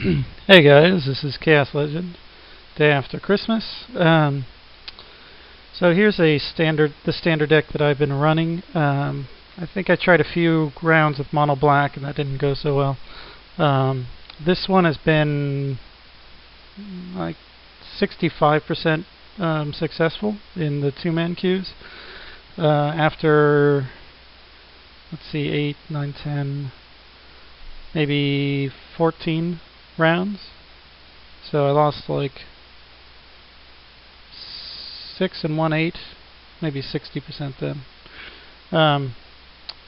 Hey guys, this is Xaoslegend, day after Christmas. So here's the standard deck that I've been running. I think I tried a few rounds with mono black and that didn't go so well. This one has been like 65% successful in the two-man queues. After, let's see, 8, 9, 10, maybe 14 rounds. So I lost like 6 and 1/8, maybe 60% then.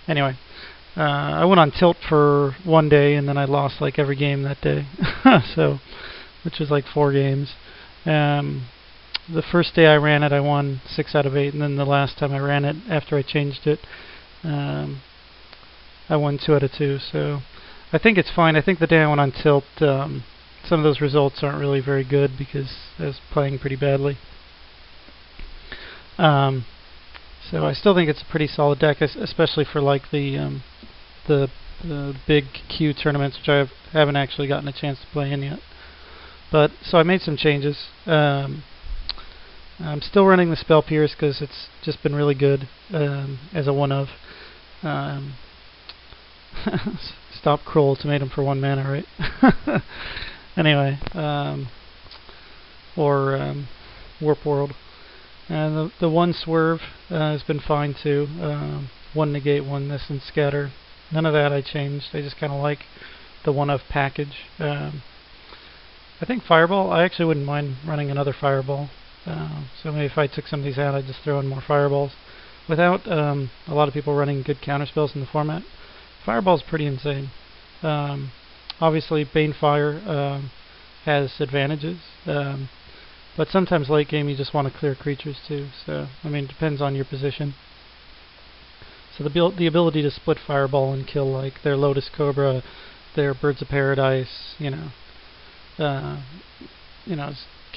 Anyway, I went on tilt for one day and then I lost like every game that day. So, which was like 4 games. The first day I ran it, I won 6 out of 8, and then the last time I ran it, after I changed it, I won 2 out of 2. So I think it's fine. I think the day I went on tilt, some of those results aren't really very good because I was playing pretty badly. So I still think it's a pretty solid deck, especially for like the big Q tournaments, which I haven't actually gotten a chance to play in yet. But so I made some changes. I'm still running the Spell Pierce because it's just been really good as a one-of. Stop Cruel Ultimatum for 1 mana, right? Anyway, Warp World. And the 1 Swerve has been fine too. 1 Negate, 1 this, and Scatter. None of that I changed. I just kind of like the one-of package. I think Fireball, I actually wouldn't mind running another Fireball. So maybe if I took some of these out, I'd just throw in more Fireballs. Without a lot of people running good counterspells in the format, Fireball's pretty insane. Obviously, Banefire has advantages, but sometimes late game you just want to clear creatures too. So, I mean, it depends on your position. So the ability to split Fireball and kill like their Lotus Cobra, their Birds of Paradise, can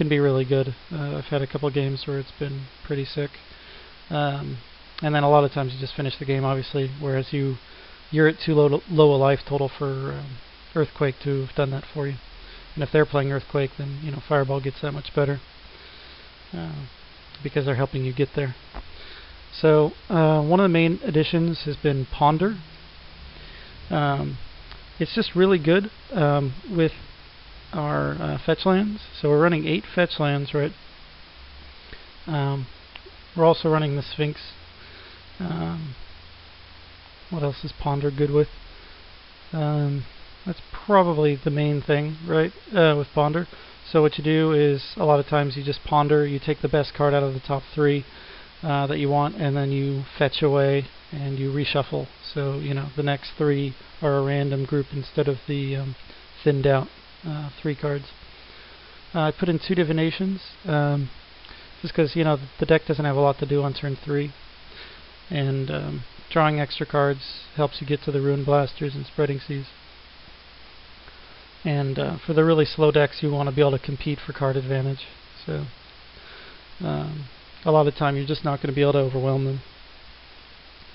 be really good. I've had a couple games where it's been pretty sick. And then a lot of times you just finish the game, obviously, whereas you're at too low a life total for Earthquake to have done that for you. And if they're playing Earthquake, then Fireball gets that much better because they're helping you get there. So one of the main additions has been Ponder. It's just really good with our fetch lands. So we're running 8 fetch lands, right? We're also running the Sphinx. What else is Ponder good with? That's probably the main thing, right, with Ponder. So what you do is, a lot of times you just ponder, you take the best card out of the top 3 that you want, and then you fetch away and you reshuffle. So, the next 3 are a random group instead of the thinned out 3 cards. I put in 2 divinations, just because, the deck doesn't have a lot to do on turn 3. And drawing extra cards helps you get to the Ruin Blasters and Spreading Seas. And for the really slow decks, you want to be able to compete for card advantage. So a lot of the time, you're just not going to be able to overwhelm them.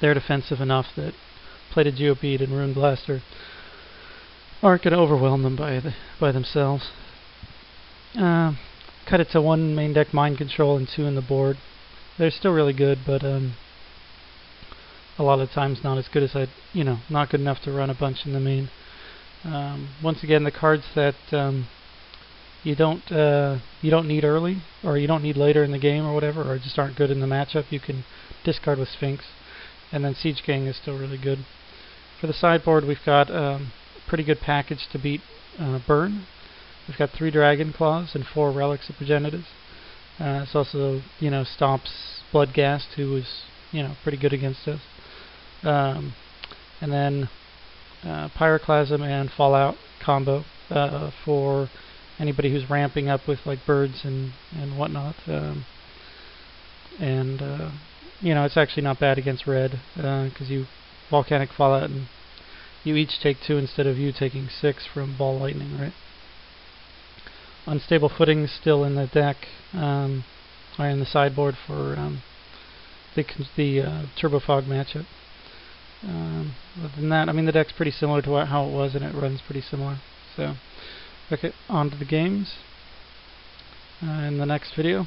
They're defensive enough that Plated Geobeat and Ruin Blaster aren't going to overwhelm them by themselves. Cut it to 1 main deck Mind Control and 2 in the board. They're still really good, but a lot of times not as good as not good enough to run a bunch in the main. Once again, the cards that you don't need early, or you don't need later in the game, or whatever, or just aren't good in the matchup, you can discard with Sphinx. And then Siege Gang is still really good. For the sideboard, we've got pretty good package to beat Burn. We've got 3 Dragon Claws and 4 Relics of Progenitus. It's also, stops Bloodghast, who was, pretty good against us. And then Pyroclasm and Fallout combo for anybody who's ramping up with like birds and whatnot. It's actually not bad against red because you Volcanic Fallout and you each take 2 instead of you taking 6 from Ball Lightning, right? Unstable Footing still in the deck, or in the sideboard for the Turbo Fog matchup. Other than that, I mean, the deck's pretty similar to how it was, and it runs pretty similar. So Okay, on to the games in the next video.